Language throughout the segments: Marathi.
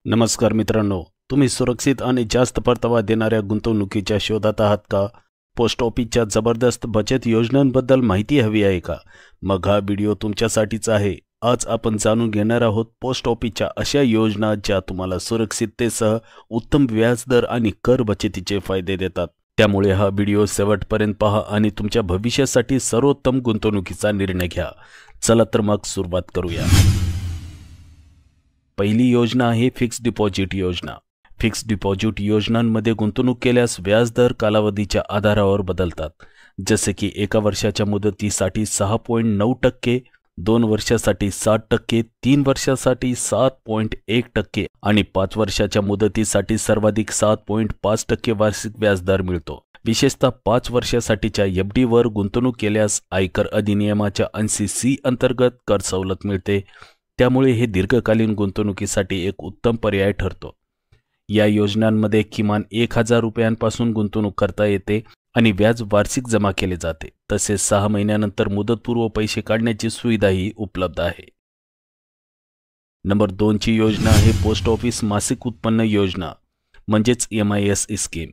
नमस्कार मित्रांनो, तुम्ही सुरक्षित आणि जास्त परतावा देणाऱ्या गुंतवणुकीच्या शोधात आहात का? पोस्ट ऑफिसच्या जबरदस्त बचत योजनांबद्दल माहिती हवी आहे का? मग हा व्हिडिओ तुमच्यासाठीच आहे. आज आपण जाणून घेणार आहोत पोस्ट ऑफिसच्या अशा योजना ज्या तुम्हाला सुरक्षिततेसह उत्तम व्याजदर आणि कर बचतीचे फायदे देतात. त्यामुळे हा व्हिडिओ शेवटपर्यंत पहा आणि तुमच्या भविष्यासाठी सर्वोत्तम गुंतवणुकीचा निर्णय घ्या. चला तर मग सुरुवात करूया. पहिली योजना आहे फिक्स डिपॉझिट योजना. फिक्स डिपॉझिट योजनांमध्ये गुंतवणूक केल्यास व्याजदर कालावधीच्या आधारावर बदलतात. जसे की 1 वर्षाच्या मुदतीसाठी 6.9%, 2 वर्षासाठी 7%, 3 वर्षासाठी 7.1% आणि 5 वर्षाच्या मुदतीसाठी सर्वाधिक 7.5% वार्षिक व्याजदर मिळतो. विशेषतः 5 वर्षासाठीच्या एफ वर गुंतवणूक केल्यास आयकर अधिनियमाच्या 80C अंतर्गत कर सवलत मिळते. त्यामुळे हे दीर्घकालीन गुंतवणुकीसाठी एक उत्तम पर्याय ठरतो. या योजनांमध्ये किमान 1000 रुपयांपासून गुंतवणूक करता येते आणि व्याज वार्षिक जमा केले जाते. तसेच 6 महिन्यानंतर मुदतपूर्व पैसे काढण्याची सुविधाही उपलब्ध आहे. नंबर 2 ची योजना आहे पोस्ट ऑफिस मासिक उत्पन्न योजना म्हणजेच MIS स्कीम.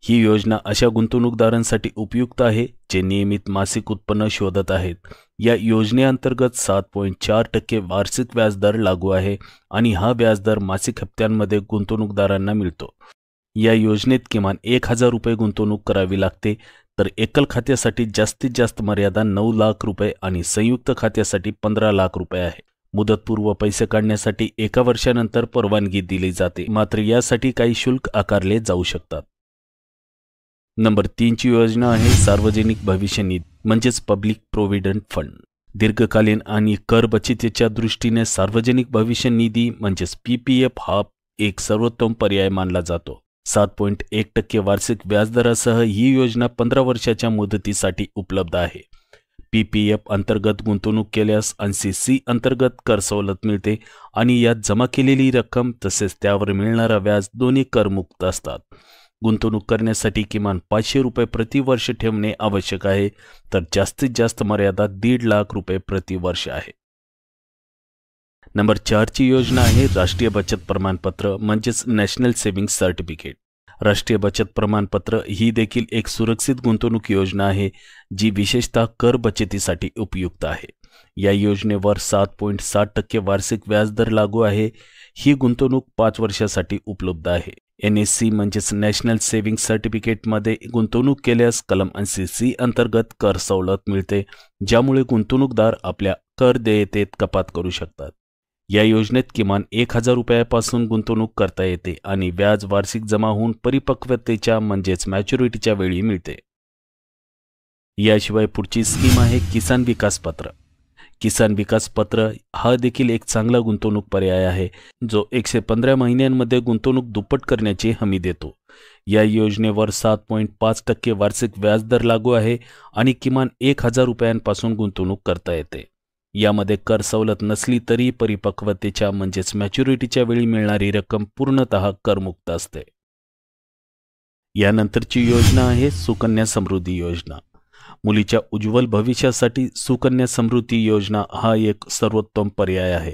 ही योजना अशा गुंतवणूकदारांसाठी उपयुक्त आहे जे नियमित मासिक उत्पन्न शोधत आहेत. या योजनेअंतर्गत 7.4% वार्षिक व्याजदर लागू आहे आणि हा व्याजदर मासिक हप्त्यांमध्ये गुंतवणूकदारांना मिळतो. या योजनेत किमान 1000 रुपये गुंतवणूक करावी लागते, तर एकल खात्यासाठी जास्तीत जास्त मर्यादा 9 लाख रुपये आणि संयुक्त खात्यासाठी 15 लाख रुपये आहे. मुदतपूर्व पैसे काढण्यासाठी 1 वर्षानंतर परवानगी दिली जाते, मात्र यासाठी काही शुल्क आकारले जाऊ शकतात. नंबर 3 ची योजना आहे सार्वजनिक भविष्य निधी म्हणजेच पब्लिक प्रोव्हिडंट फंड. दीर्घकालीन आणि कर बचतीच्या दृष्टीने सार्वजनिक भविष्य निधी म्हणजेच PPF हा एक सर्वोत्तम पर्याय मानला जातो. 7.1% वार्षिक व्याजदरासह ही योजना 15 वर्षाच्या मुदतीसाठी उपलब्ध आहे. PPF अंतर्गत गुंतवणूक केल्यास 80C अंतर्गत कर सवलत मिळते आणि यात जमा केलेली रक्कम तसेच त्यावर मिळणारा व्याज दोन्ही करमुक्त असतात. गुंतवणूक करण्यासाठी किमान 500 रुपये प्रति वर्ष ठेवणे आवश्यक आहे, तर जास्तीत जास्त मर्यादा 1.5 लाख रुपये प्रति वर्ष आहे. नंबर 4 ची योजना आहे राष्ट्रीय बचत प्रमाणपत्र म्हणजेच नॅशनल सेव्हिंग सर्टिफिकेट. राष्ट्रीय बचत प्रमाणपत्र ही देखील एक सुरक्षित गुंतवणूक योजना आहे जी विशेषतः कर बचतीसाठी उपयुक्त आहे. या योजनेवर 7.7% वार्षिक व्याजदर लागू आहे. ही गुंतवणूक 5 वर्षासाठी उपलब्ध आहे. NSC म्हणजेच नॅशनल सेव्हिंग सर्टिफिकेटमध्ये गुंतवणूक केल्यास कलम 80C अंतर्गत कर सवलत मिळते, ज्यामुळे गुंतवणूकदार आपल्या कर देयतेत कपात करू शकतात. या योजनेत किमान 1000 रुपयापासून गुंतवणूक करता येते आणि व्याज वार्षिक जमा होऊन परिपक्वतेच्या म्हणजेच मॅच्युरिटीच्या वेळी मिळते. याशिवाय पुढची स्कीम आहे किसान विकास पत्र. किसान विकास पत्र हा देखील एक चांगला गुंतवणूक पर्याय आहे, जो 115 महिन्यांमध्ये गुंतवणूक दुप्पट करण्याची हमी देतो. या योजनेवर 7.5% वार्षिक व्याजदर लागू आहे आणि किमान 1000 रुपयांपासून गुंतवणूक करता येते. यामध्ये कर सवलत नसली तरी परिपक्वतेच्या म्हणजेच मॅच्युरिटीच्या वेळी मिळणारी रक्कम पूर्णतः करमुक्त असते. यानंतरची योजना आहे सुकन्या समृद्धी योजना. मुलीच्या उज्ज्वल भविष्यासाठी सुकन्या समृद्धी योजना हा एक सर्वोत्तम पर्याय आहे.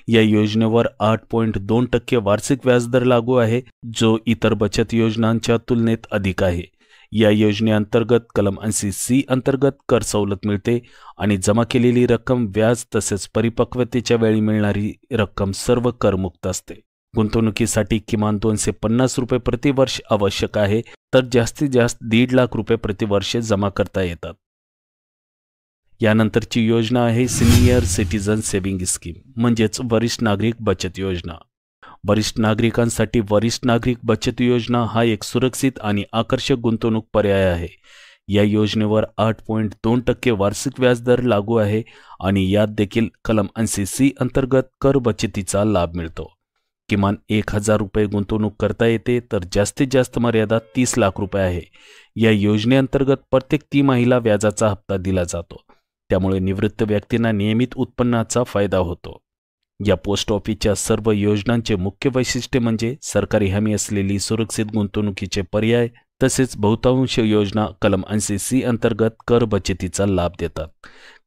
या योजनेवर 8.2% वार्षिक व्याजदर लागू आहे, जो इतर बचत योजनांच्या तुलनेत अधिक आहे. या योजनेअंतर्गत कलम 80C अंतर्गत कर सवलत मिळते आणि जमा केलेली रक्कम, व्याज तसेच परिपक्वतेच्या वेळी मिळणारी रक्कम सर्व करमुक्त असते. गुंतवणुकीसाठी किमान 250 रुपये प्रति वर्ष आवश्यक आहे, तर जास्तीत जास्त 1.5 लाख रुपये प्रति वर्ष जमा करता येतात. यानंतरची योजना आहे सिनियर सिटीजन सेव्हिंग स्कीम म्हणजेच वरिष्ठ नागरिक बचत योजना. वरिष्ठ नागरिकांसाठी वरिष्ठ नागरिक बचत योजना हा एक सुरक्षित आणि आकर्षक गुंतवणूक पर्याय आहे. या योजनेवर 8.2% वार्षिक व्याजदर लागू आहे आणि यात देखील कलम 80C अंतर्गत कर बचतीचा लाभ मिळतो. किमान 1000 रुपये गुंतवणूक करता येते, तर जास्तीत जास्त मर्यादा 30 लाख रुपये आहे. या योजनेअंतर्गत प्रत्येक तिमाहीला व्याजाचा हप्ता दिला जातो, त्यामुळे निवृत्त व्यक्तींना नियमित उत्पन्नाचा फायदा होतो. या पोस्ट ऑफिसच्या सर्व योजनांचे मुख्य वैशिष्ट्य म्हणजे सरकारी हमी असलेली सुरक्षित गुंतवणुकीचे पर्याय, तसेच बहुतांश योजना कलम 80C अंतर्गत कर बचतीचा लाभ देतात.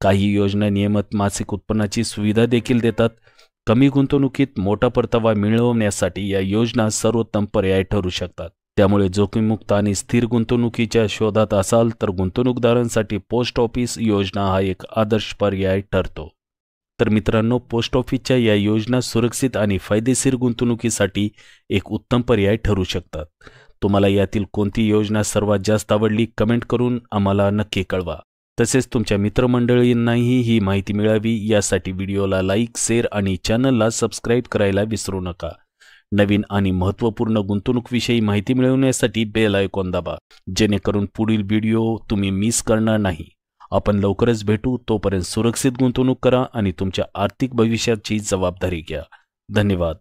काही योजना नियमित मासिक उत्पन्नाची सुविधा देखील देतात. कमी गुंतवणुकीत मोठा परतावा मिळवण्यासाठी या योजना सर्वोत्तम पर्याय ठरू शकतात. त्यामुळे जोखीममुक्त आणि स्थिर गुंतवणुकीच्या शोधात असाल तर गुंतवणूकदारांसाठी पोस्ट ऑफिस योजना हा एक आदर्श पर्याय ठरतो. तर मित्रांनो, पोस्ट ऑफिसच्या या योजना सुरक्षित आणि फायदेशीर गुंतवणुकीसाठी एक उत्तम पर्याय ठरू शकतात. तुम्हाला यातील कोणती योजना सर्वात जास्त आवडली कमेंट करून आम्हाला नक्की कळवा. तसेच तुमच्या मित्रमंडळींनाही ही माहिती मिळावी यासाठी व्हिडिओला लाईक, शेअर आणि चॅनलला सबस्क्राईब करायला विसरू नका. नवीन आणि महत्त्वपूर्ण गुंतवणूकविषयी माहिती मिळवण्यासाठी बेल आयकॉन दाबा, जेणेकरून पुढील व्हिडिओ तुम्ही मिस करणार नाही. आपण लवकरच भेटू. तोपर्यंत सुरक्षित गुंतवणूक करा आणि तुमच्या आर्थिक भविष्याची जबाबदारी घ्या. धन्यवाद.